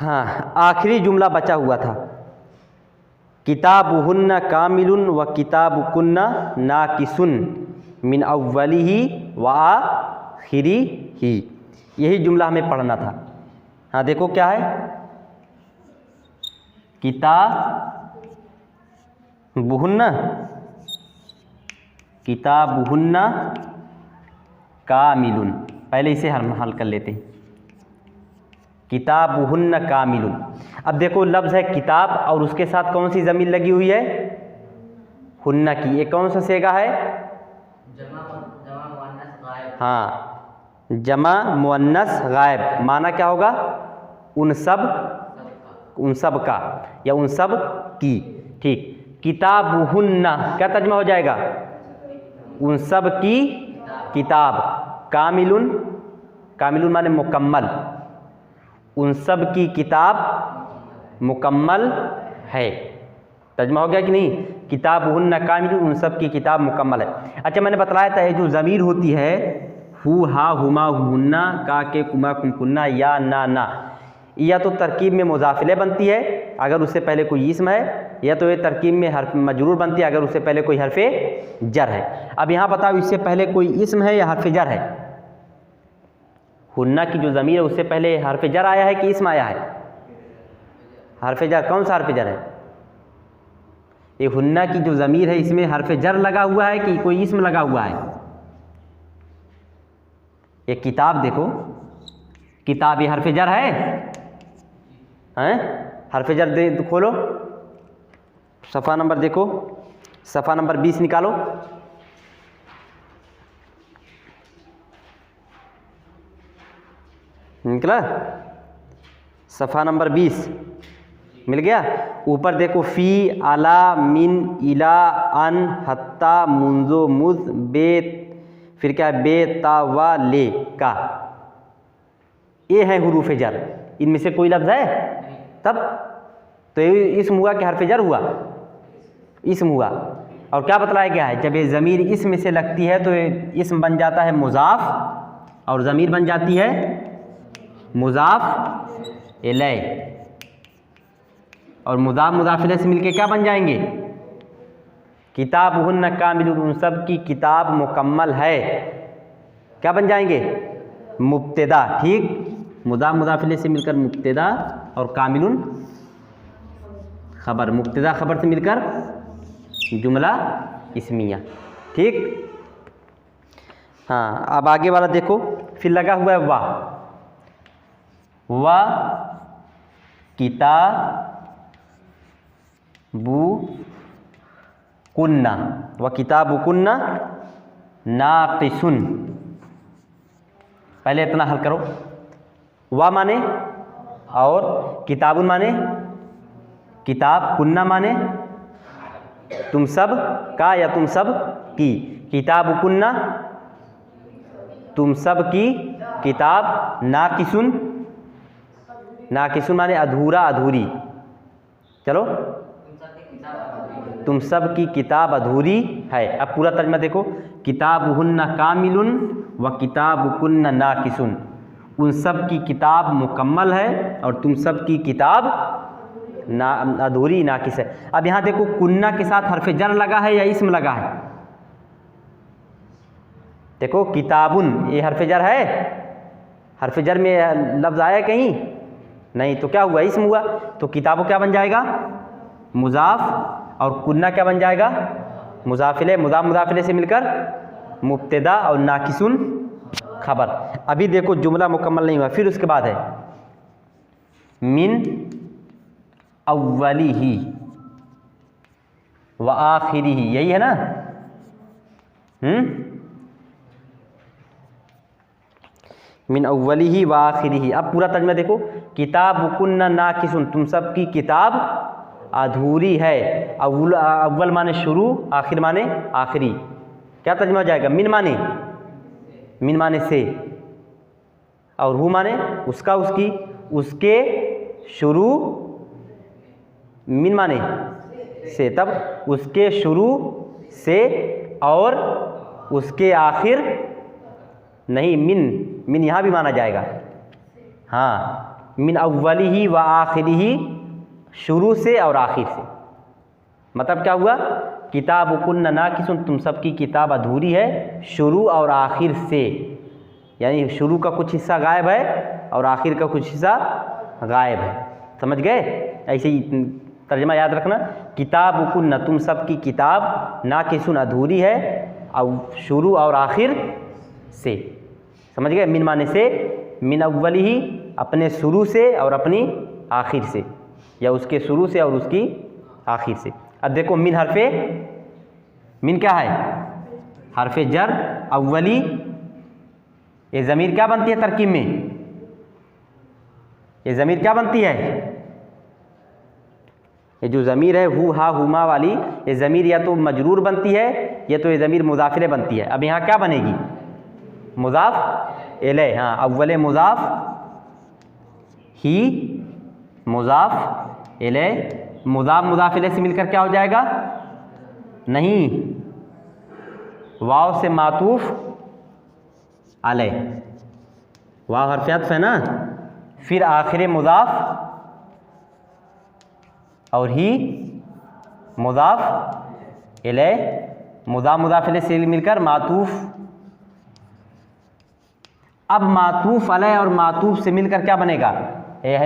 हाँ, आखिरी जुमला बचा हुआ था, किताबुहुन्ना कामिलुन व किताबुकुन्ना नाकिसुन मिन अव्वलिही व आखिरिही। यही जुमला हमें पढ़ना था। हाँ देखो क्या है, किताबुहुन्ना कामिलुन। पहले इसे हल कर लेते हैं। किताबुहुन्ना कामिलुन। अब देखो लफ्ज़ है किताब और उसके साथ कौन सी ज़मीर लगी हुई है, हुन्ना की। ये कौन सा सेगा है, जमा मुअन्नस गायब। हाँ, जमा मुअन्नस गायब। माना क्या होगा, उन सब का या उन सब की। ठीक, किताबुहुन्ना क्या तर्जुमा हो जाएगा, उन सब की किताब। कामिलुन, कामिलुन माने मुकम्मल, उन सब की किताब मुकम्मल है। तर्जुमा हो गया कि नहीं, किताबुहुन्ना कामिलुन, उन सब की किताब मुकम्मल है। अच्छा, मैंने बतलाया था ये जो ज़मीर होती है, हु हा हुमा हुन्ना का के कुमा कुमकुन्ना या ना, या तो तरकीब में मुज़ाफिले बनती है अगर उससे पहले कोई इस्म है, या तो ये तरकीब में हर्फ मजरूर बनती है अगर उससे पहले कोई हर्फ जर है। अब यहाँ बताओ इससे पहले कोई इस्म है या हर्फ जर है, हुन्ना की जो ज़मीर है उससे पहले हर्फ जर आया है कि इस्म आया है, हर्फ जर। कौन सा हर्फ जर है, ये हुन्ना की जो ज़मीर है इसमें हर्फ जर लगा हुआ है कि कोई इस्म लगा हुआ है। ये किताब देखो, किताब ये हर्फ जर है, हैं? हर्फ जर दे खोलो, सफ़ा नंबर देखो, सफ़ा नंबर 20 निकालो। निकला, सफ़ा नंबर 20 मिल गया। ऊपर देखो, फ़ी अला मिन इला अन हत्ता मुंजो मुज बे, फिर क्या है, बे ता वा ले का। ये है हुरूफ जर, इनमें से कोई लफ्ज़ है तब तो ये इस्म हुआ कि हर्फ जर हुआ, इस्म हुआ। और क्या बतलाया गया है, जब ये ज़मीर इस्म से लगती है तो ये इस्म बन जाता है मुज़ाफ़ और ज़मीर बन जाती है मुज़ाफ़ इलै, और मुज़ाफ़ मुज़ाफ़ इलै से मिलके क्या बन जाएंगे, किताबुहुन्ना कामिलुन, उन सब की किताब मुकम्मल है। क्या बन जाएंगे, मुब्तदा। ठीक, मुज़ाफ़ मुज़ाफ़ इलै से मिलकर मुब्तदा और कामिलुन ख़बर, मुब्तदा ख़बर से मिलकर जुमला इस्मिया। ठीक, हाँ। अब आगे वाला देखो, फिर लगा हुआ है वाह, वा किताबुकुन्ना, व किताबुकुन्ना नाक़िसुन। पहले इतना हल करो, वा माने और, किताबुन माने किताब, कुन्ना माने तुम सब का या तुम सब की। किताबुकुन्ना तुम सब की किताब, नाक़िसुन, नाक़िसुन माने अधूरा अधूरी। चलो, तुम सब की किताब अधूरी है। अब पूरा तर्जुमा देखो, किताबुहुन्ना कामिलुन व किताबुकुन्ना नाक़िसुन, उन सब की किताब मुकम्मल है और तुम सब की किताब ना अधूरी नाकिस है। अब यहाँ देखो, कुन्ना के साथ हर्फ जर लगा है या इस्म लगा है, देखो किताबुन ये हर्फ जर है, हर्फ जर में लफ्ज़ आया कहीं नहीं, तो क्या हुआ, इस्म हुआ। तो किताबों क्या बन जाएगा, मुज़ाफ़, और कुन्ना क्या बन जाएगा, मुज़ाफ़िले, मुज़ाफ़ मुज़ाफ़िले से मिलकर मुब्तदा और नाकिसुन ख़बर। अभी देखो जुमला मुकम्मल नहीं हुआ, फिर उसके बाद है मिन अव्वलिही व आखिरिही, यही है ना। मिन अव्वलिही व आखिरिही। अब पूरा तर्जुमा देखो, किताबुकुन्ना नाकिसुन, तुम सब की किताब अधूरी है। अव्वल माने शुरू, आखिर माने आखिरी। क्या तर्जुमा हो जाएगा, मिन माने से, और हु माने उसका उसकी, उसके शुरू, मिन माने से, तब उसके शुरू से और उसके आखिर नहीं, मिन यहाँ भी माना जाएगा। हाँ, मिन अव्वलिही व आखिरिही, शुरू से और आखिर से। मतलब क्या हुआ, किताबुकुन्न नाकिसुन, तुम सबकी किताब अधूरी है शुरू और आखिर से, यानी शुरू का कुछ हिस्सा गायब है और आखिर का कुछ हिस्सा गायब है। समझ गए? ऐसे ही तर्जमा याद रखना, किताबुकुन्न, तुम सबकी किताब नाकिसुन, अधूरी है और शुरू और आखिर से। समझ गए? मिन माने से, मिन अव्वलिही, अपने शुरू से और अपनी आखिर से, या उसके शुरू से और उसकी आखिर से। अब देखो मिन हरफे, मिन क्या है, हरफे जर, अव्वली, ये ज़मीर क्या बनती है तरकीब में, ये ज़मीर क्या बनती है, ये जो ज़मीर है हु हा हुमा वाली, ये ज़मीर या तो मजरूर बनती है या तो ये ज़मीर मुज़ाफ़िले बनती है। अब यहाँ क्या बनेगी, मुज़ाफ़ इलैह। हाँ, अव्वले मुज़ाफ़, ही मुज़ाफ़ इलैह, मुज़ाफ़ मुज़ाफ़ इलैह से मिलकर क्या हो जाएगा, नहीं, वाव से मातूफ़ अलैह, वाव हर्फ अत्फ़ है ना, फिर आखिर मुज़ाफ़ और ही मुज़ाफ़ इलैह, मुज़ाफ़ मुज़ाफ़ इलैह से मिलकर मातूफ़। अब मातूफ़ अलैह और मातूफ़ से मिलकर क्या बनेगा,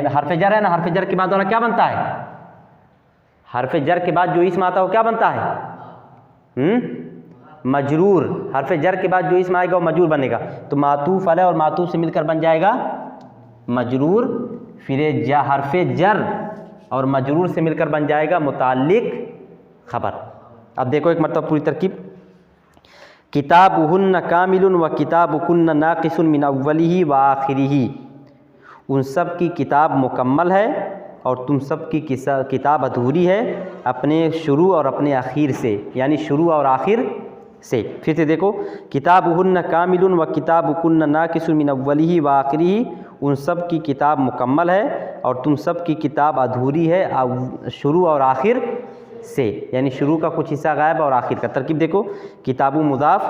हर्फ जर है ना, हर्फ जर के बाद वाला क्या बनता है, हर्फ जर के बाद जो इसम आता है वो क्या बनता है, मजरूर। हर्फ जर के बाद जो इसम आएगा वो मजरूर बनेगा, तो मातूफ़ अलैह और मातूफ़ से मिलकर बन जाएगा मजरूर, फिर हर्फ जर और मजरूर से मिलकर बन जाएगा मुताल्लिक खबर। अब देखो एक मरतबा पूरी तरकीब, किताबुहुन्न कामिलुन व किताबुकुन्न नाकिसुन मिन अव्वलिही व आखिरिही, उन सब की किताब मुकम्मल है और तुम सब की किताब अधूरी है अपने शुरू और अपने आखिर से, यानी शुरू और आखिर से। फिर से देखो, किताबुहुन्न कामिलुन व किताबुकुन्न नाकिसुन मिन अव्वलिही व आखिरिही, उन सब की किताब मुकम्मल है और तुम सब की किताब अधूरी है शुरू और आखिर से, यानी शुरू का कुछ हिस्सा गायब और आखिर का। तरकीब देखो, किताबु मुज़ाफ़,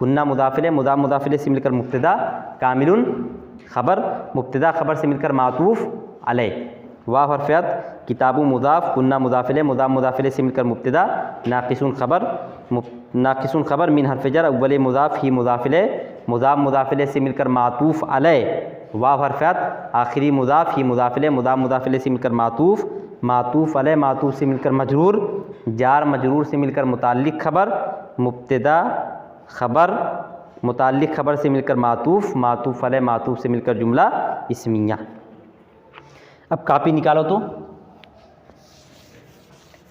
हुन्ना मुज़ाफ़िले, मुज़ाफ़ मुज़ाफ़िले से मिलकर मुब्तदा, कामिलुन खबर, मुब्तदा खबर से मिलकर मातूफ़ अलैह, वाव हर्फ अत्फ़, किताबु मुज़ाफ़, हुन्ना मुज़ाफ़िले, मुज़ाफ़ मुज़ाफ़िले से मिलकर मुब्तदा, नाकिसुन खबर, नाकिसुन खबर, मिन हर्फ जर, अव्वले मुज़ाफ़, ही मुज़ाफ़िले, मुज़ाफ़ मुज़ाफ़िले से मिलकर मातूफ़ अलैह, वाव हर्फ अत्फ़, आखिरी मुज़ाफ़, ही मुज़ाफ़िले, मुज़ाफ़ मुज़ाफ़िले से मिलकर मातूफ़, मातूफ़ अलैह, मातूफ़ से मिलकर मजरूर, जार मजरूर से मिलकर मुताल्लिक खबर, मुब्तदा खबर, मुताल्लिक खबर से मिलकर मातूफ़, मातूफ़ अलैह, मातूफ़ से मिलकर जुमला इस्मिया। अब कापी निकालो, तो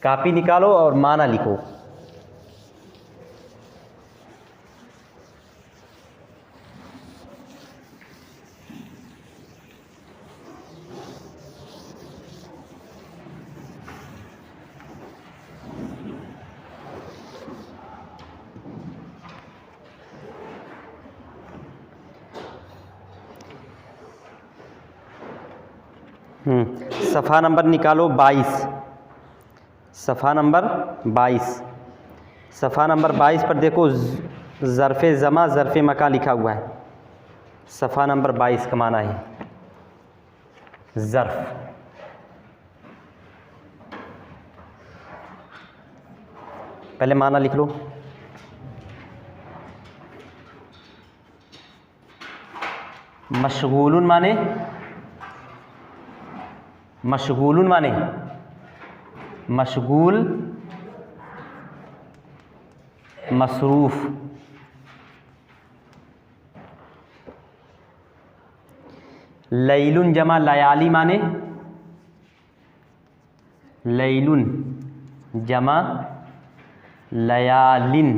कापी निकालो और माना लिखो। सफ़ा नंबर निकालो 22, सफ़ा नंबर 22, सफ़ा नंबर 22 पर देखो ज़र्फ़े ज़मा ज़र्फ़े मका लिखा हुआ है। सफ़ा नंबर 22 का माना है ज़र्फ़। पहले माना लिख लो, मशगूलुन माने, मशगूलुन माने मशगूल, मसरूफ़, लैलुन जमा लयाली माने, लैलुन जमा लयालिन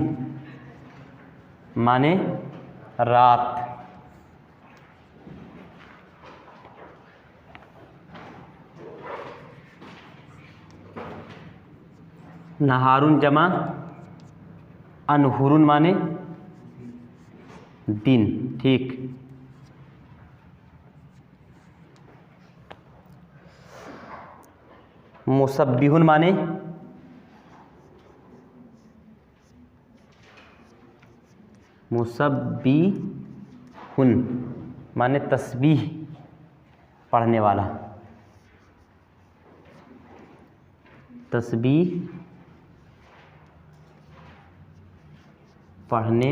माने रात, नहारुन जमा अनहुरुन माने दिन। ठीक, मुसब्बिहुन माने मुसब्बिहुन माने तस्बीह पढ़ने वाला, तस्बीह पढ़ने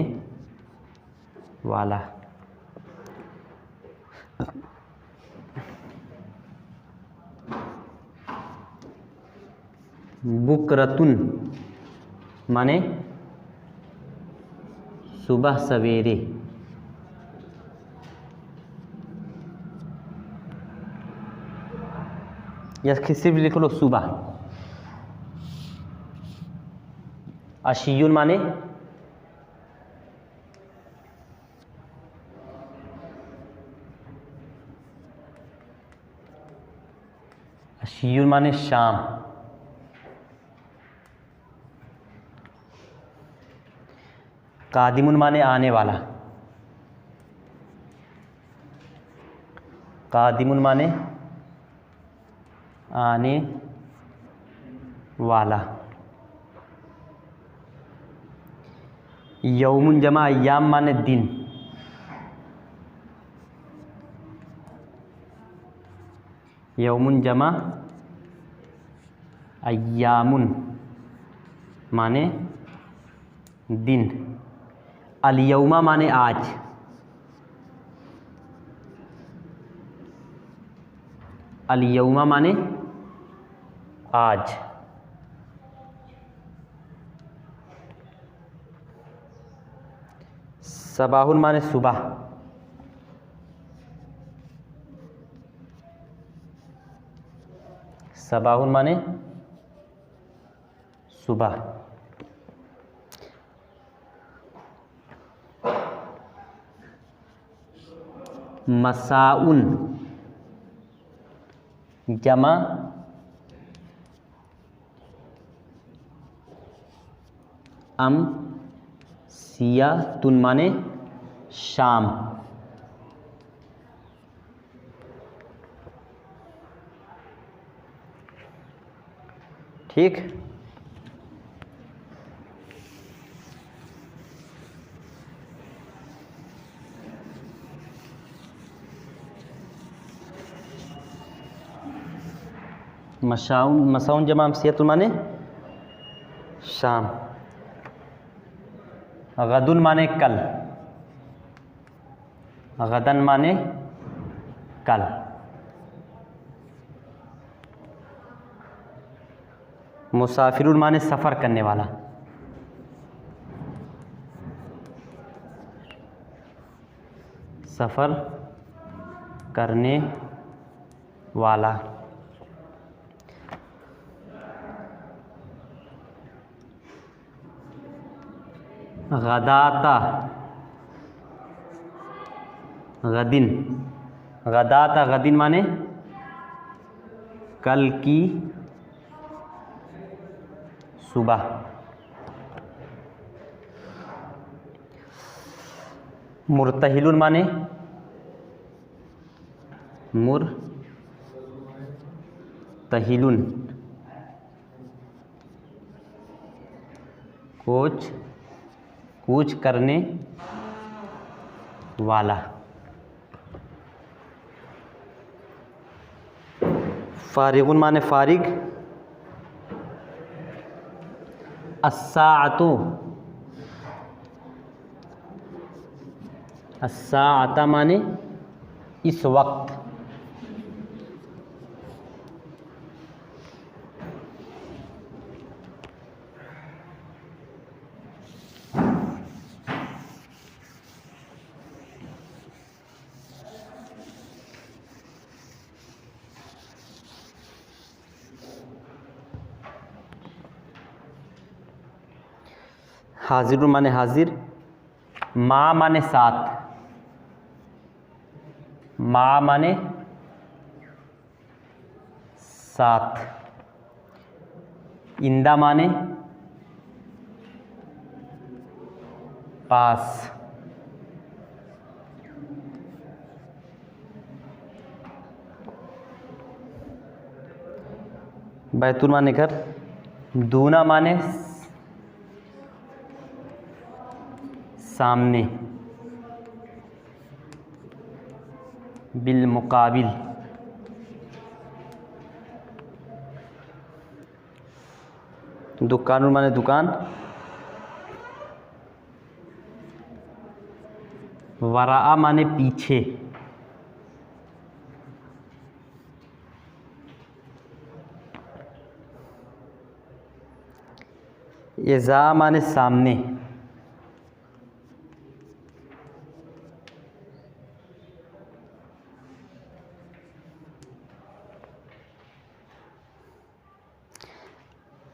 वाला। बुकरतुन माने सुबह सवेरे, या सिर्फ लिख लो सुबह। अशियुन माने शाम। कादिमुन माने आने वाला, कादिमुन माने आने वाला। यौमुन जमा अय्याम माने दिन, यौमुन जमा अय्यामुन माने दिन। अल-यौमा माने आज, अल-यौमा माने आज। सबाहुन माने सुबह, सबाहुन माने सुबह। मसाउन जमा सियातुन माने शाम। ठीक, मसाउन जमा अमसियतुन माने शाम। गदुन माने कल, गदन माने कल। मुसाफिरुन माने सफ़र करने वाला, सफ़र करने वाला। गदाता गदिन, गदाता गदिन माने कल की सुबह। मुर्तहिलुन माने मुर्तहिलुन कूच करने वाला। फारिगुन माने फारिग। अस्साअतु, अस्साअता माने इस वक्त। हाजिर माने हाजिर। माँ माने साथ, माँ माने साथ। इंदा माने पास। बैतुल माने घर। दूना माने सामने, बिल मुकाबिल। दुकानुन माने दुकान, वराआ माने पीछे, इज़ा माने सामने,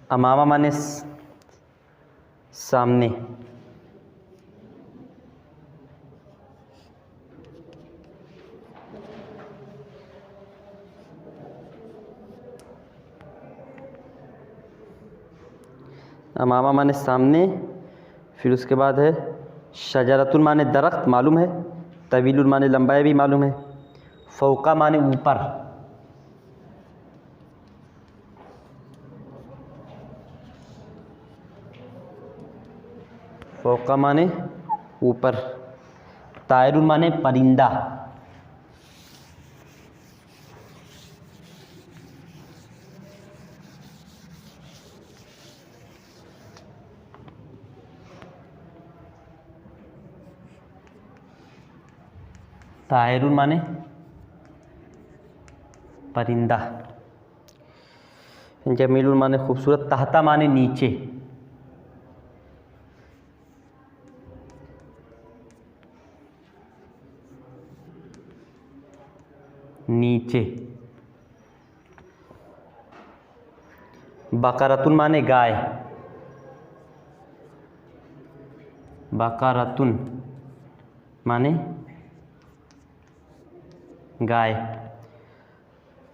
अमामा माने सामने, अमामा माने सामने। फिर उसके बाद है शजरतुन माने दरख्त, मालूम है। तवीलुन माने लंबाई, भी मालूम है। फ़ौका माने ऊपर, फ़ौका माने ऊपर। तायरुन माने परिंदा, तायरुन माने परिंदा। जमीलुन माने खूबसूरत। तहता माने नीचे, नीचे। बकरतुन माने गाय, बकरतुन माने गाय।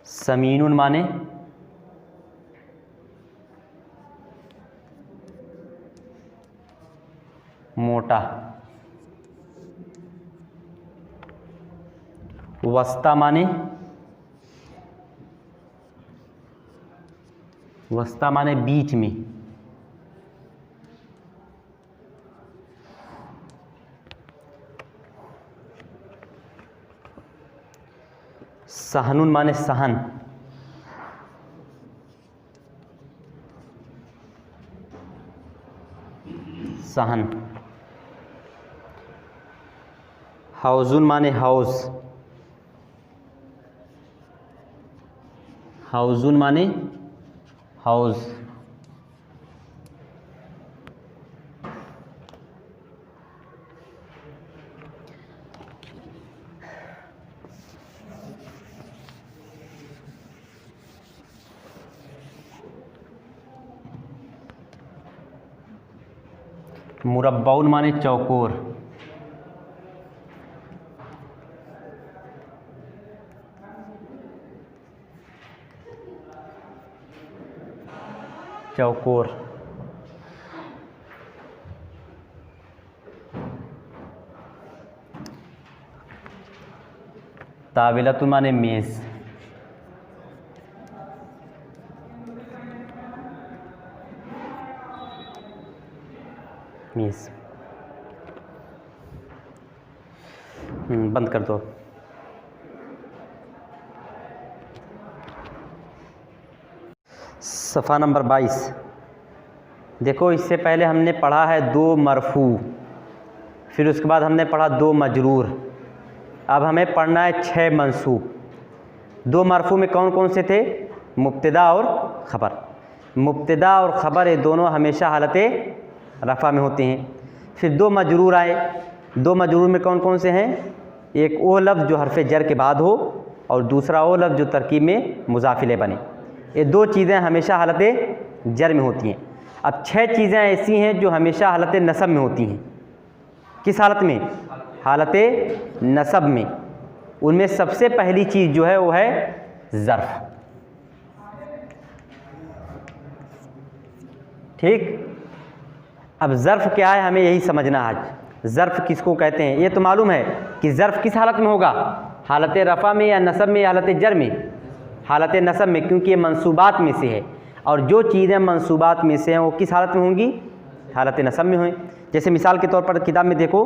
समीनुन माने मोटा। वस्ता माने, वस्ता माने बीच में। सहनुन माने सहन, सहन। हौजुन माने हौज, हौजुन माने हौज। मुरब्बाउन माने चौकोर, चौकोर। ताविलतुन माने मेज़, मेज़। बंद कर दो। सफ़ा नंबर 22। देखो, इससे पहले हमने पढ़ा है 2 मरफू, फिर उसके बाद हमने पढ़ा 2 मजरूर। अब हमें पढ़ना है 6 मंसूब। 2 मरफू में कौन कौन से थे? मुब्तदा और ख़बर। मुब्तदा और ख़बर ये दोनों हमेशा हालत रफ़ा में होते हैं। फिर 2 मजरूर आए। 2 मजरूर में कौन कौन से हैं? एक वो लफ्ज़ जो हरफ जर के बाद हो, और दूसरा वो लफ्ज़ जो तरकीब में मुज़ाफ़िले बने। ये 2 चीज़ें हमेशा हालत जर में होती हैं। अब 6 चीज़ें ऐसी हैं जो हमेशा हालत नसब में होती हैं। किस हालत में? हालत नसब में। उनमें सबसे पहली चीज़ जो है वो है ज़र्फ़। ठीक। अब ज़र्फ़ क्या है हमें यही समझना आज। ज़र्फ़ किसको कहते हैं? ये तो मालूम है कि ज़र्फ़ किस हालत में होगा, हालत रफ़ा में या नसब में या हालत जर में? हालत नसब में, क्योंकि ये मंसूबात में से है। और जो चीज़ें मंसूबात में से हैं वो किस हालत में होंगी? हालत नसब में हों। जैसे मिसाल के तौर पर किताब में देखो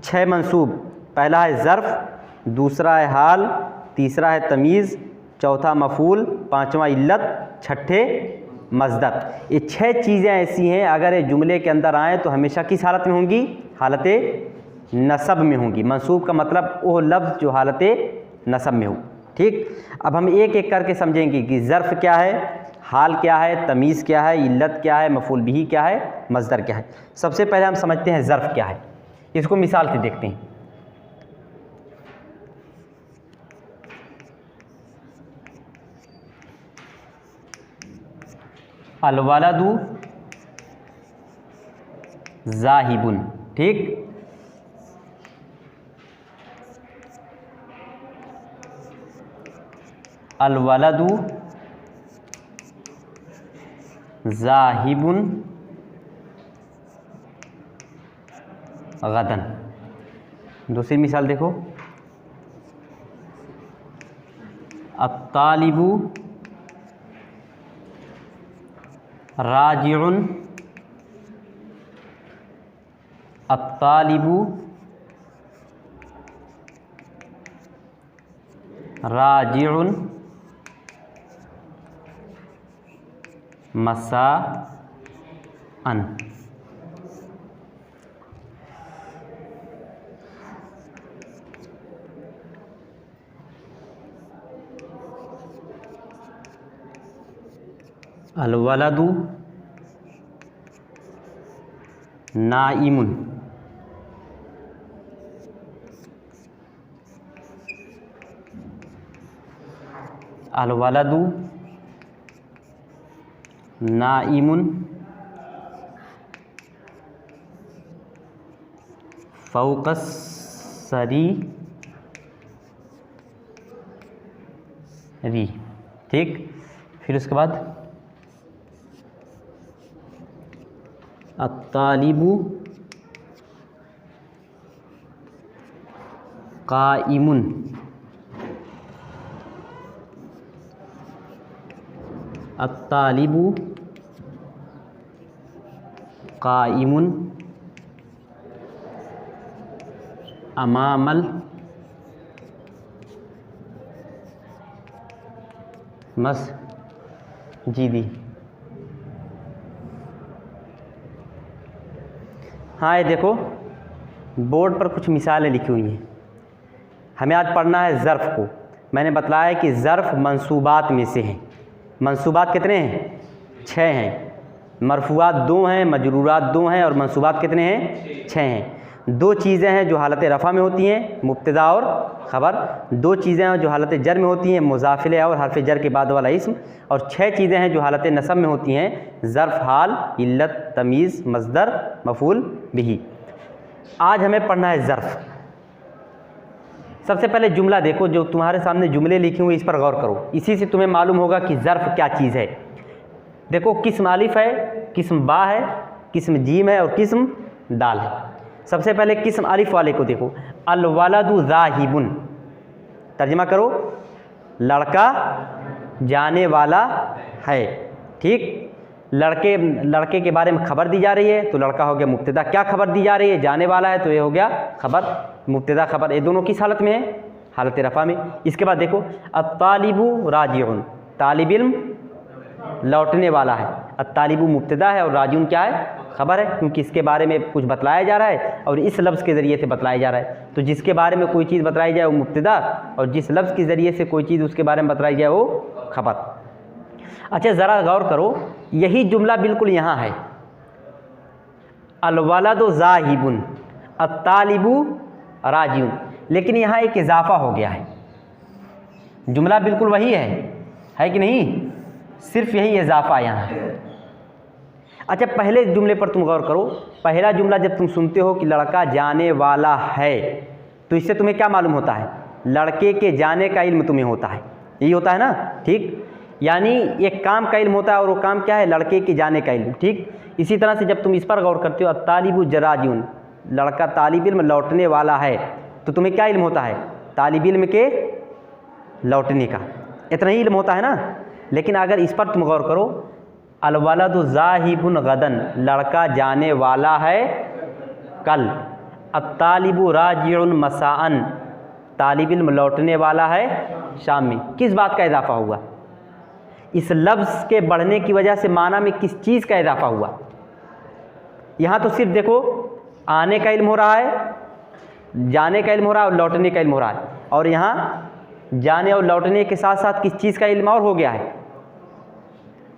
6 मंसूब। पहला है ज़र्फ़, दूसरा है हाल, तीसरा है तमीज़, चौथा मफ़ूल, पाँचवा इल्लत, छठे मज़दर। ये 6 चीज़ें ऐसी हैं अगर ये जुमले के अंदर आएँ तो हमेशा किस हालत में होंगी? हालत नसब में होंगी। मंसूब का मतलब वो लफ्ज़ जो हालत नसब में हो। ठीक, अब हम एक एक करके समझेंगे कि ज़र्फ़ क्या है, हाल क्या है, तमीज़ क्या है, इल्लत क्या है, मफ़ूल बिही क्या है, मज़दर क्या है। सबसे पहले हम समझते हैं ज़र्फ़ क्या है। इसको मिसाल से देखते हैं। अलवलदु ज़ाहिबुन। ठीक, अलवलदु ज़ाहिबुन गदन। दूसरी मिसाल देखो, अत्तालिबु राजिउन, अत्तालिबु राजिउन मसाअन। अलवलदु नाइमुन, अलवलदु नाइमुन फ़ौक़स सरीरी। ठीक, फिर उसके बाद अत्तालिबु क़ाइमुन, अत्तालिबु क़ाइमुन अमामल मस्जिदी। हाँ, ये देखो बोर्ड पर कुछ मिसालें लिखी हुई हैं। हमें आज पढ़ना है ज़र्फ़ को। मैंने बताया कि ज़र्फ़ मंसूबात में से हैं। मंसूबात कितने हैं? 6 हैं। मरफ़ूआत 2 हैं, मजरूरात 2 हैं और मंसूबात कितने हैं? 6 हैं। 2 चीज़ें हैं जो हालत रफ़ा में होती हैं, मुब्तदा और ख़बर। 2 चीज़ें हैं जो हालत जर में होती हैं, मुज़ाफ़िले और हर्फ़ जर के बाद वाला इस्म। और 6 चीज़ें हैं जो हालत नसब में होती हैं, ज़र्फ़, हाल, इल्लत, तमीज़, मज़दर, मफ़ूल बिही। आज हमें पढ़ना है ज़र्फ़। सबसे पहले जुमला देखो, जो तुम्हारे सामने जुमले लिखे हुए इस पर गौर करो। इसी से तुम्हें मालूम होगा कि ज़र्फ़ क्या चीज़ है। देखो, किस्म अलिफ़ है, किस्म बा है, किस्म जीम है और किस्म दाल है। सबसे पहले किस्म अलिफ़ वाले को देखो, अलवलदु ज़ाहिबुन। तर्जुमा करो, लड़का जाने वाला है। ठीक, लड़के के बारे में खबर दी जा रही है तो लड़का हो गया मुब्तदा। क्या खबर दी जा रही है? जाने वाला है तो ये हो गया खबर, मुब्तदा खबर। ये दोनों किस हालत में है? हालत रफ़ा में। इसके बाद देखो, अत्तालिबु राजिउन, तालिब इल्म लौटने वाला है। अत्तालिबु मुब्तदा है और राजिउन क्या है? खबर है, क्योंकि इसके बारे में कुछ बतलाया जा रहा है और इस लफ्ज़ के ज़रिए से बतलाया जा रहा है। तो जिसके बारे में कोई चीज़ बतलाई जाए वो मुब्तदा, और जिस लफ्ज़ के ज़रिए से कोई चीज़ उसके बारे में बतलाई जाए वो खबर। अच्छा, ज़रा गौर करो, यही जुमला बिल्कुल यहाँ है, अलवलदु ज़ाहिबुन, अत्तालिबु राजिउन, लेकिन यहाँ एक इजाफ़ा हो गया है। जुमला बिल्कुल वही है कि नहीं? सिर्फ यही इजाफ़ा यहाँ है। अच्छा, पहले जुमले पर तुम गौर करो। पहला जुमला जब तुम सुनते हो कि लड़का जाने वाला है, तो इससे तुम्हें क्या मालूम होता है? लड़के के जाने का इल्म तुम्हें होता है, यही होता है ना? ठीक, यानी एक काम का इल्म होता है और वो काम क्या है? लड़के के जाने का इल्म। ठीक, इसी तरह से जब तुम इस पर गौर करते हो, अत्तालिबु जराजिउन, लड़का तालिब इल्म लौटने वाला है, तो तुम्हें क्या इल्म होता है? तालिब इल्म के लौटने का, इतना ही इल्म होता है ना? लेकिन अगर इस पर तुम गौर करो, अलवलदु ज़ाहिबुन गदन, लड़का जाने वाला है कल, अत्तालिबु राजिउन मसाअन, तालिब इल्म लौटने वाला है शाम में, किस बात का इजाफा हुआ? इस लफ्ज़ के बढ़ने की वजह से माना में किस चीज़ का इजाफा हुआ। यहाँ तो सिर्फ देखो आने का इल्म हो रहा है, जाने का इल्म हो रहा है और लौटने का इल्म हो रहा है, और यहाँ जाने और लौटने के साथ साथ किस चीज़ का इल्म और हो गया है।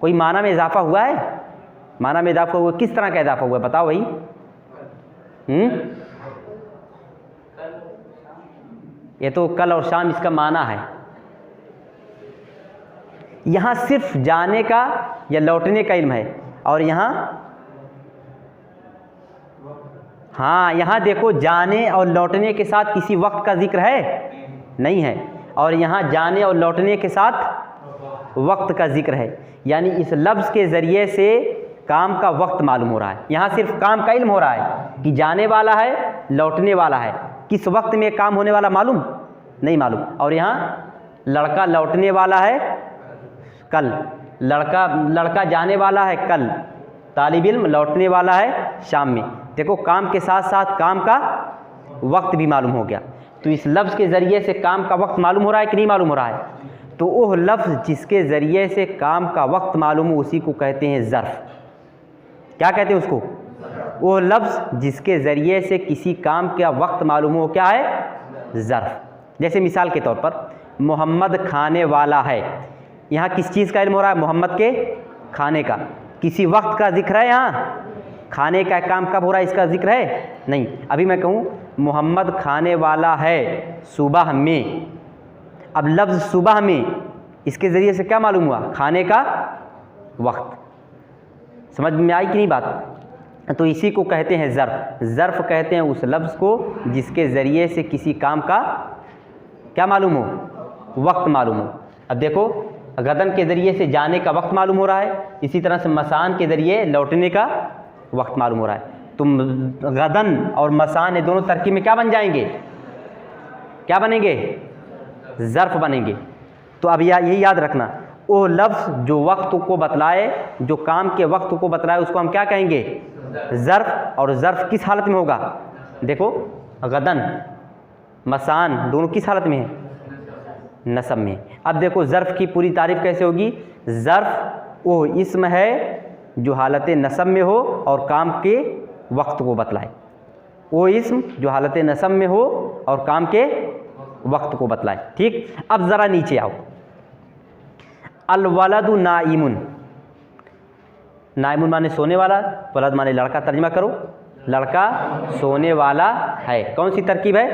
कोई माना में इजाफा हुआ है? माना में इजाफा हुआ, किस तरह का इजाफा हुआ बताओ भाई। ये तो कल और शाम इसका माना है। यहाँ सिर्फ जाने का या लौटने का इल्म है, और यहाँ हाँ यहाँ देखो जाने और लौटने के साथ किसी वक्त का जिक्र है नहीं है, और यहाँ जाने और लौटने के साथ वक्त का जिक्र है। यानी इस लफ्ज़ के ज़रिए से काम का वक्त मालूम हो रहा है। यहाँ सिर्फ काम का इल्म हो रहा है कि जाने वाला है, लौटने वाला है, किस वक्त में काम होने वाला मालूम नहीं मालूम। और यहाँ लड़का लौटने वाला है कल, लड़का जाने वाला है कल, तालिब इल्म लौटने वाला है शाम में। देखो काम के साथ साथ काम का वक्त भी मालूम हो गया। तो इस लफ्ज़ के ज़रिए से काम का वक्त मालूम हो रहा है कि नहीं मालूम हो रहा है। तो वह लफ्ज़ जिसके ज़रिए से काम का वक्त मालूम हो उसी को कहते हैं ज़र्फ़। क्या कहते हैं उसको? वो लफ्ज़ जिसके ज़रिए से किसी काम का वक्त मालूम हो क्या है? ज़र्फ़। जैसे मिसाल के तौर पर मोहम्मद खाने वाला है, यहाँ किस चीज़ का इल्म हो रहा है? मोहम्मद के खाने का। किसी वक्त का जिक्र है यहाँ? खाने का काम कब हो रहा है इसका जिक्र है? नहीं। अभी मैं कहूँ मोहम्मद खाने वाला है सुबह में, अब लफ्ज़ सुबह में इसके ज़रिए से क्या मालूम हुआ? खाने का वक्त। समझ में आई कि नहीं बात? तो इसी को कहते हैं ज़र्फ़। ज़र्फ़ कहते हैं उस लफ्ज़ को जिसके ज़रिए से किसी काम का क्या मालूम हो? वक्त मालूम हो। अब देखो गदन के ज़रिए से जाने का वक्त मालूम हो रहा है, इसी तरह से मसान के ज़रिए लौटने का वक्त मालूम हो रहा है। तो गदन और मसान ये दोनों तरकीब में क्या बन जाएंगे? क्या बनेंगे? ज़र्फ़ बनेंगे। तो अब यही याद रखना, वो लफ्ज़ जो वक्त को बतलाए, जो काम के वक्त को बतलाए, उसको हम क्या कहेंगे? ज़र्फ़। और ज़र्फ़ किस हालत में होगा? देखो गदन मसान दोनों किस हालत में है? नसब में। अब देखो ज़र्फ़ की पूरी तारीफ़ कैसे होगी? ज़र्फ़ वो इस्म है जो हालत नसब में हो और काम के वक्त को बतलाए। वो इस्म जो हालत नसब में हो और काम के वक्त को बतलाए। ठीक। अब ज़रा नीचे आओ। अलवलदु नाइमुन, नाइमुन माने सोने वाला, वलद माने लड़का। तर्जुमा करो, लड़का सोने वाला है। कौन सी तरकीब है?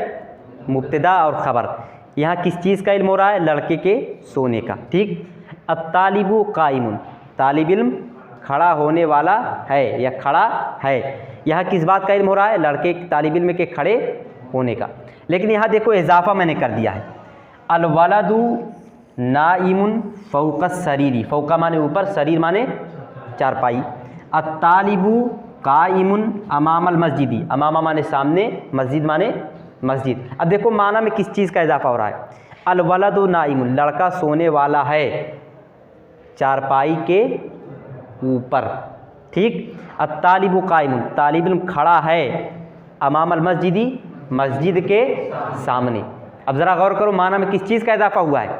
मुब्तदा और ख़बर। यहाँ किस चीज़ का इल्म हो रहा है? लड़के के सोने का। ठीक। अत्तालिबु काइमुन, तालिब इल्म खड़ा होने वाला है या खड़ा है। यहाँ किस बात का इल्म हो रहा है? लड़के तालिब इल्म के खड़े होने का। लेकिन यहाँ देखो इजाफा मैंने कर दिया है। अलवलदु नाइमुन फ़ौक़स सरीरी, फ़ौक़ा माने ऊपर, शरीर माने चारपाई। अत्तालिबु काइमुन अमामल मस्जिदी, अमामा माने सामने, मस्जिद माने मस्जिद। अब देखो माना में किस चीज़ का इजाफा हो रहा है? अलवलदु नाइमुन, लड़का सोने वाला है चारपाई के ऊपर। ठीक। अत्तालिबु काइमुन, तालिब इल्म खड़ा है अमामल मस्जिदी, मस्जिद के सामने। अब ज़रा गौर करो माना में किस चीज़ का इजाफा हुआ है?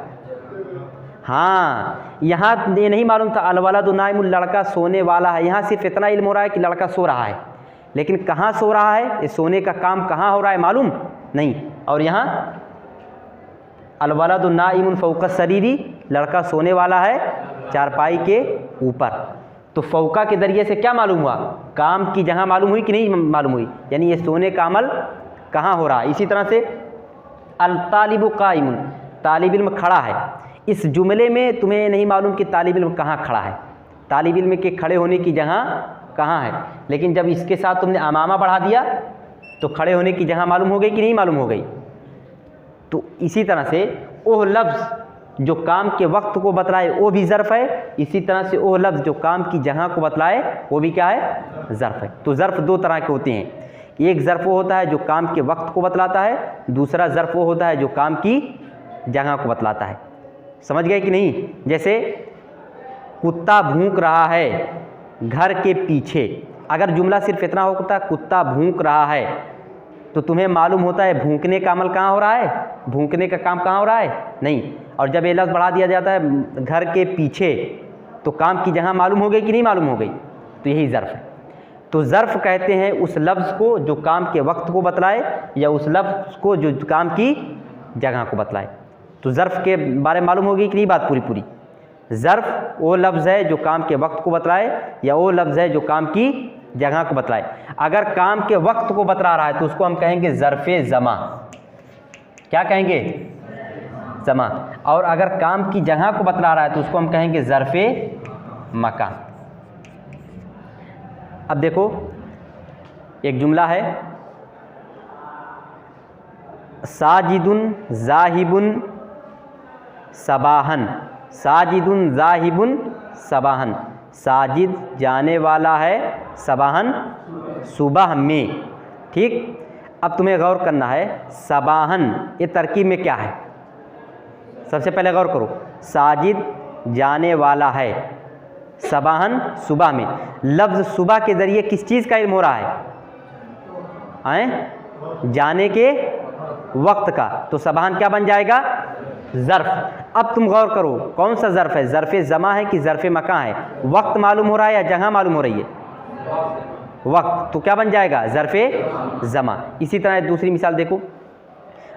हाँ, यहाँ ये नहीं मालूम था अलवलदु नाइमुन लड़का सोने वाला है। यहाँ सिर्फ इतना इल्म हो रहा है कि लड़का सो रहा है, लेकिन कहाँ सो रहा है, ये सोने का काम कहाँ हो रहा है मालूम नहीं। और यहाँ अलवलदु नाइमुन फ़ौक़स सरीरी, लड़का सोने वाला है चारपाई के ऊपर। तो फ़ौक़ा के ज़रिए से क्या मालूम हुआ? काम की जगह मालूम हुई कि नहीं मालूम हुई? यानी ये सोने का अमल कहाँ हो रहा है। इसी तरह से अल तालिबु काइमुन, तालिब इल्म खड़ा है। इस जुमले में तुम्हें नहीं मालूम कि तालिब इल्म कहाँ खड़ा है, तालिब इल्म के खड़े होने की जगह कहाँ है। लेकिन जब इसके साथ तुमने अमामा बढ़ा दिया तो खड़े होने की जगह मालूम हो गई कि नहीं मालूम हो गई। तो इसी तरह से वो लफ्ज़ जो काम के वक्त को बतलाए वो भी ज़र्फ़ है, इसी तरह से वो लफ्ज़ जो काम की जगह को बतलाए वो भी क्या है? ज़र्फ़ है। तो ज़र्फ़ दो तरह के होते हैं, एक ज़र्फ़ वो होता है जो काम के वक्त को बतलाता है, दूसरा ज़र्फ़ वो होता है जो काम की जगह को बतलाता है। समझ गए कि नहीं? जैसे कुत्ता भूंक रहा है घर के पीछे, अगर जुमला सिर्फ इतना होता कुत्ता भूंक रहा है तो तुम्हें मालूम होता है भूंकने का अमल कहाँ हो रहा है, भूंकने का काम कहाँ हो रहा है? नहीं। और जब ये लफ्ज़ बढ़ा दिया जाता है घर के पीछे, तो काम की जगह मालूम हो गई कि नहीं मालूम हो गई, तो यही ज़र्फ़ है। तो ज़र्फ़ कहते हैं उस लफ्ज़ को जो काम के वक्त को बतलाए या उस लफ्ज़ को जो काम की जगह को बतलाए। तो ज़र्फ़ के बारे में मालूम होगी कि नहीं बात पूरी। ज़र्फ़ वो लफ्ज़ है जो काम के वक्त को बतलाए या वो लफ्ज़ है जो काम की जगह को बतलाए। अगर काम के वक्त को बतला रहा है तो उसको हम कहेंगे ज़र्फ़े ज़मा। क्या कहेंगे? ज़मा। और अगर काम की जगह को बतला रहा है तो उसको हम कहेंगे ज़र्फ़े मकान। अब देखो एक जुमला है, साजिदुन ज़ाहिबुन सबाहन। साजिदुन ज़ाहिबुन सबाहन, साजिद जाने वाला है, सबाहन सुबह में। ठीक, अब तुम्हें गौर करना है सबाहन ये तरकीब में क्या है। सबसे पहले गौर करो, साजिद जाने वाला है, सबाहन सुबह में। लफ्ज़ सुबह के ज़रिए किस चीज़ का इल्म हो रहा है? जाने के वक्त का। तो सबाहन क्या बन जाएगा? ज़र्फ़। अब तुम गौर करो कौन सा ज़र्फ़ है, ज़र्फ़े ज़मा है कि ज़र्फ़े मकान है? वक्त मालूम हो रहा है या जगह मालूम हो रही है? वक्त। तो क्या बन जाएगा? ज़र्फ़े ज़मा। इसी तरह दूसरी मिसाल देखो,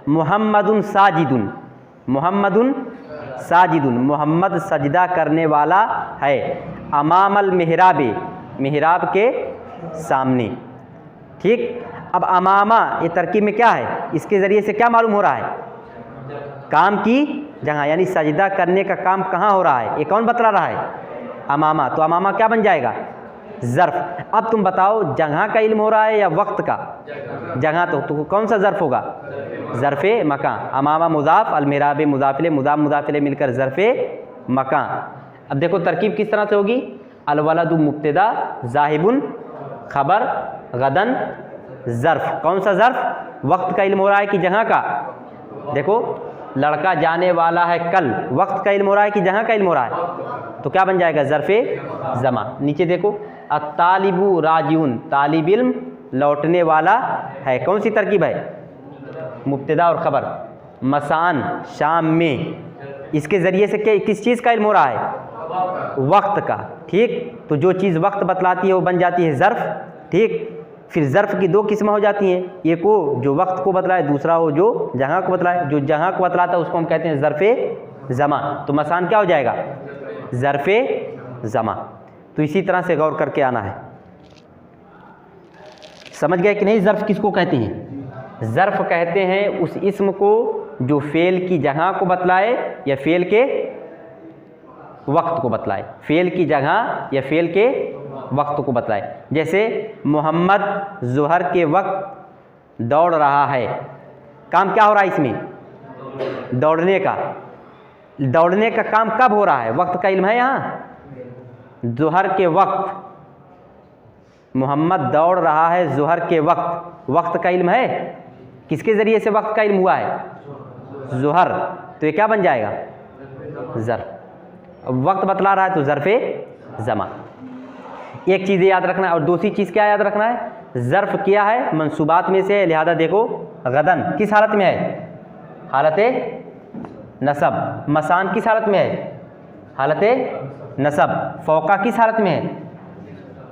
मुहम्मदुन साजिदुन। मुहम्मदुन साजिदुन, मोहम्मद सजदा करने वाला है, अमामल मेहराबे, मेहराब के सामने। ठीक, अब अमामा ये तरकीब में क्या है? इसके ज़रिए से क्या मालूम हो रहा है? काम की जगह, यानी सजदा करने का काम कहाँ हो रहा है, ये कौन बतला रहा है? अमामा। तो अमामा क्या बन जाएगा? ज़र्फ़। अब तुम बताओ जगह का इल्म हो रहा है या वक्त का? जगह। तो कौन सा ज़र्फ़ होगा? ज़र्फ़े मकान। अमामा मुज़ाफ़, अलमेहराब मुज़ाफ़िले, मुज़ाफ़ मुज़ाफ़िले मिलकर ज़र्फ़े मकान। अब देखो तरकीब किस तरह से होगी, अलवलदु मुब्तदा, ज़ाहिबुन खबर, गदन ज़र्फ़। कौन सा ज़र्फ़? वक्त का इल्म हो रहा है कि जगह का? देखो लड़का जाने वाला है कल, वक्त का इल्म हो रहा है कि जगह का इल्म हो रहा है? तो क्या बन जाएगा? ज़र्फ़े ज़मा। नीचे देखो, अत्तालिबु राजिउन, तालिब इल्म लौटने वाला है। कौन सी तरकीब है? मुब्तदा और ख़बर। मसान शाम में, इसके ज़रिए से क्या किस चीज़ का इल्म हो रहा है? वक्त का। ठीक, तो जो चीज़ वक्त बतलाती है वो बन जाती है ज़र्फ़। ठीक, फिर ज़र्फ़ की दो किस्में हो जाती हैं, एक वो जो वक्त को बतलाए, दूसरा वो जो जगह को बतलाए। जो जगह को बतलाता है उसको हम कहते हैं ज़र्फ़े ज़मा। तो मसान क्या हो जाएगा? ज़र्फ़े ज़मा। तो इसी तरह से गौर करके आना है। समझ गए कि नहीं? ज़र्फ़ किसको कहते हैं? ज़र्फ़ कहते हैं उस इस्म को जो फ़ेल की जगह को बतलाए या फ़ेल के वक्त को बतलाए। फ़ेल की जगह या फ़ेल के वक्त को बतलाए। जैसे मोहम्मद ज़ोहर के वक्त दौड़ रहा है, काम क्या हो रहा है इसमें? दौड़ने का। दौड़ने का काम कब हो रहा है? वक्त का इल्म है यहाँ? ज़ोहर के वक्त, मोहम्मद दौड़ रहा है ज़ोहर के वक्त, वक्त का इल्म है? किसके ज़रिए से वक्त का इल्म हुआ है? ज़ोहर। तो ये क्या बन जाएगा? ज़र्फ़। वक्त बतला रहा है तो ज़र्फ़े ज़मा। एक चीज़ याद रखना है। और दूसरी चीज़ क्या याद रखना है? ज़र्फ़ क्या है? मंसूबात में से, लिहाजा देखो गदन किस हालत में है? हालत नसब। मसान किस हालत में है? हालत नसब। फ़ौका किस हालत में है?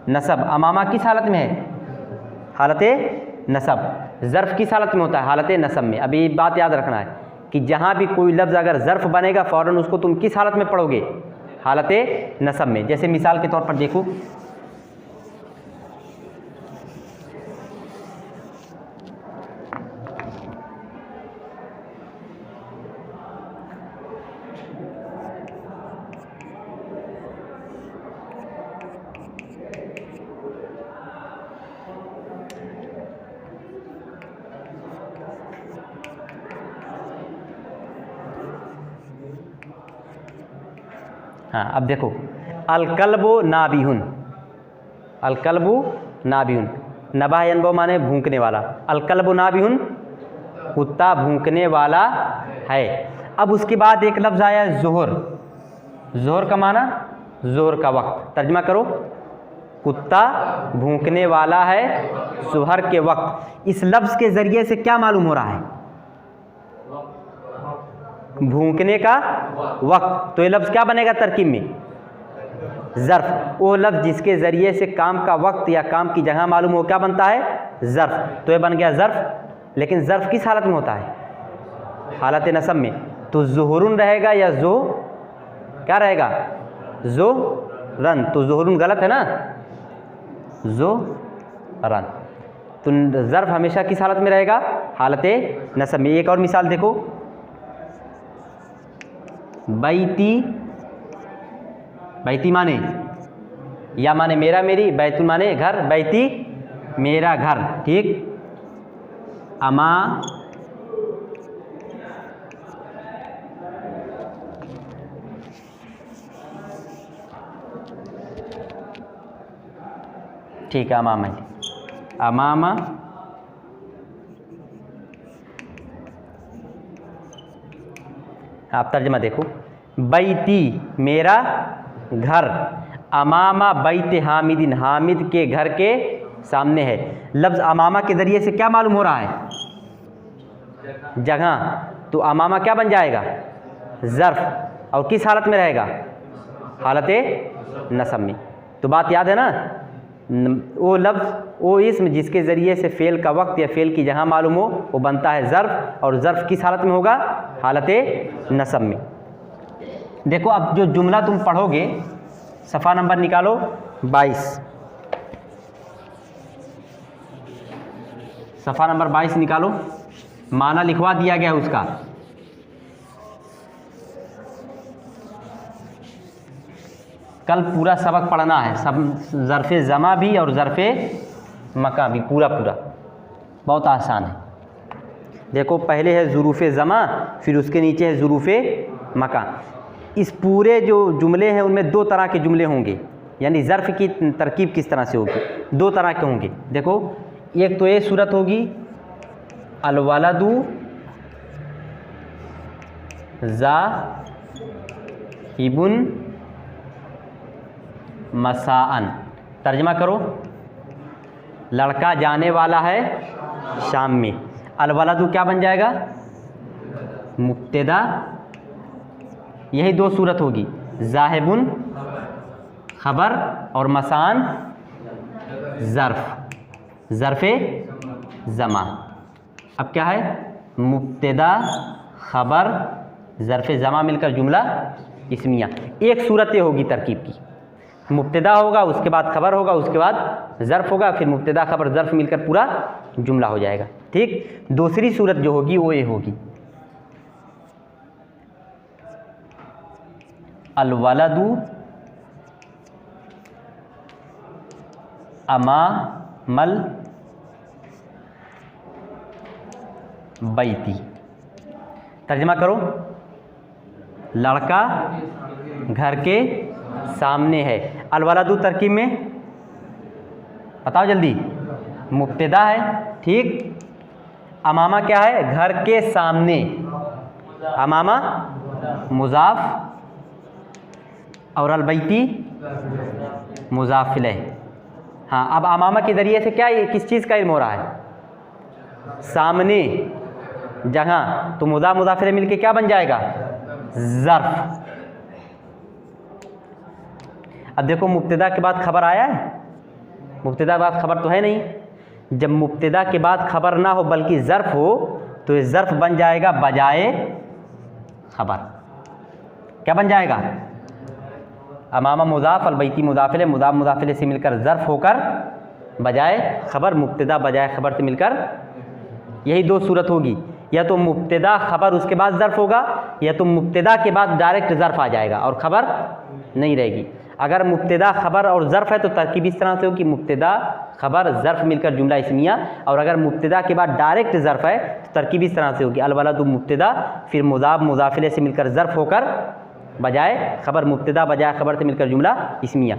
नसब। अमामा किस हालत में है? हालत नसब। ज़र्फ़ किस हालत में होता है? हालत नसब में। अभी बात याद रखना है कि जहाँ भी कोई लफ्ज़ अगर ज़र्फ़ बनेगा फ़ौरन उसको तुम किस हालत में पढ़ोगे? हालत नसब में। जैसे मिसाल के तौर पर देखो, हाँ अब देखो, अलकल्बो नाबिहुन, अलकल्बु नाबिहुन, नबा यनबो माने भूंकने वाला, अलकल्बु नाबिहुन कुत्ता भूंकने वाला है। अब उसके बाद एक लफ्ज़ आया ज़ोहर। ज़ोहर का माना ज़ोहर का वक्त। तर्जमा करो, कुत्ता भूंकने वाला है ज़ोहर के वक्त। इस लफ्ज़ के ज़रिए से क्या मालूम हो रहा है? भूकने का वक्त, तो ये लफ्ज़ क्या बनेगा तरकीब में? ज़र्फ़। वो लफ्ज़ जिसके ज़रिए से काम का वक्त या काम की जगह मालूम हो क्या बनता है? ज़र्फ़। तो ये बन गया ज़र्फ़। लेकिन ज़र्फ़ किस हालत में होता है? हालत नसब में। तो ज़ुहुरुन रहेगा या ज़ो क्या रहेगा? ज़ो रन। तो ज़ुहुरुन गलत है ना, ज़ो रन। तो ज़र्फ़ हमेशा किस हालत में रहेगा? हालत नसब में। एक और मिसाल देखो, बैती, बैती माने या माने मेरा मेरी, बैतुल माने घर, बैती मेरा घर, ठीक। अमा ठीक है, अमामा, अमामा आप तर्जमा देखो, बैती मेरा घर, अमामा बैत हामिदिन, हामिद के घर के सामने है। लफ्ज़ अमामा के ज़रिए से क्या मालूम हो रहा है? जगह। तो अमामा क्या बन जाएगा? ज़र्फ़। और किस हालत में रहेगा? हालत नसब में। तो बात याद है ना, वो लफ्ज़, वो इस्म जिसके ज़रिए से फ़ेल का वक्त या फ़ेल की जगह मालूम हो वो बनता है ज़र्फ़। और ज़र्फ़ किस हालत में होगा? हालत नसब में। देखो अब जो जुमला तुम पढ़ोगे, सफ़ा नंबर निकालो 22, सफ़ा नंबर 22 निकालो, माना लिखवा दिया गया उसका। कल पूरा सबक पढ़ना है, सब ज़र्फ़े ज़मा भी और ज़र्फ़े मका भी, पूरा पूरा, बहुत आसान है। देखो पहले है ज़ुरूफ़े ज़मा, फिर उसके नीचे है ज़ुरूफ़े मका। इस पूरे जो जुमले हैं उनमें दो तरह के जुमले होंगे, यानी ज़र्फ़ की तरकीब किस तरह से होगी, दो तरह के होंगे। देखो एक तो ये सूरत होगी, अलवलदु ज़ाहिबुन मसाअन। तर्जमा करो, लड़का जाने वाला है शाम में। अलवलदु क्या बन जाएगा? मुब्तदा। यही दो सूरत होगी, ज़ाहिबुन खबर और मसान ज़र्फ़, ज़र्फ़े ज़मा। अब क्या है? मुब्तदा खबर ज़र्फ़े ज़मा मिलकर जुमला इस्मिया। एक सूरत ये होगी तरकीब की, मुब्तदा होगा, उसके बाद खबर होगा, उसके बाद ज़र्फ़ होगा, फिर मुब्तदा खबर ज़र्फ़ मिलकर पूरा जुमला हो जाएगा, ठीक। दूसरी सूरत जो होगी वो ये होगी, अलवलदु अमामल बैती। तर्जमा करो, लड़का घर के सामने है। अलवलदु तरकीब में बताओ जल्दी, मुब्तदा है, ठीक। अमामा क्या है? घर के सामने। अमामा मुज़ाफ और अलबैती मुज़ाफ इलैह। हाँ, अब अमामा के ज़रिए से क्या, किस चीज़ का इल्म हो रहा है? सामने, जगह। तो मुज़ाफ मुज़ाफ इलैह मिलके क्या बन जाएगा? ज़र्फ़। अब देखो मुब्तदा के बाद खबर आया है, मुब्तदा के बाद खबर तो है नहीं। जब मुब्तदा के बाद खबर ना हो बल्कि ज़र्फ़ हो तो ये ज़र्फ़ बन जाएगा बजाए खबर। क्या बन जाएगा? अमामा मुज़ाफ़ अलबैती मुज़ाफ़ इलैह, मुज़ाफ़ मुज़ाफ़ इलैह से मिलकर ज़र्फ़ होकर बजाए खबर, मुब्तदा बजाए खबर से मिलकर, यही दो सूरत होगी। या तो मुब्तदा खबर उसके बाद ज़र्फ़ होगा, या तो मुब्तदा के बाद डायरेक्ट ज़र्फ़ आ जाएगा और ख़बर नहीं रहेगी। अगर मुब्तदा खबर और ज़र्फ़ है तो तरकीब इस तरह से हो कि मुब्तदा खबर ज़र्फ़ मिलकर जुमला इस्मिया। और अगर मुब्तदा के बाद डायरेक्ट ज़र्फ़ है तो तरकीब इस तरह से होगी, अलवलदु मुब्तदा, फिर मुज़ाफ़ मुज़ाफ़ इलैह से मिलकर ज़र्फ़ होकर बजाए खबर, मुब्तदा बजाए खबर से मिलकर जुमला इस्मिया।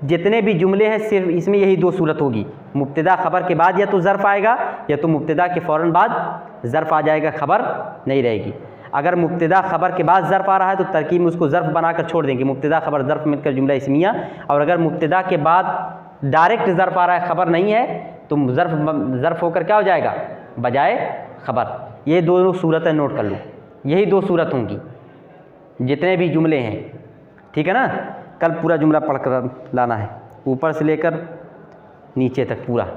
जितने भी जुमले हैं सिर्फ इसमें यही दो सूरत होगी, मुब्तदा खबर के बाद या तो ज़र्फ़ आएगा, या तो मुब्तदा के फ़ौरन बाद ज़र्फ़ आ जाएगा, खबर नहीं रहेगी। अगर मुब्तदा खबर के बाद ज़र्फ़ आ रहा है तो तरकीब में उसको ज़र्फ़ बनाकर छोड़ देंगे, मुब्तदा खबर ज़र्फ़ मिलकर जुमला इस्मिया। और अगर मुब्तदा के बाद डायरेक्ट ज़र्फ़ आ रहा है, खबर नहीं है, तो ज़र्फ़ होकर क्या हो जाएगा? बजाए खबर। ये दोनों सूरतें नोट कर लो, यही 2 सूरत होंगी जितने भी जुमले हैं, ठीक है ना। कल पूरा जुमला पढ़कर लाना है, ऊपर से लेकर नीचे तक पूरा,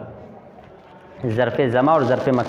ज़र्फ़े ज़मा और ज़र्फ़े मकान।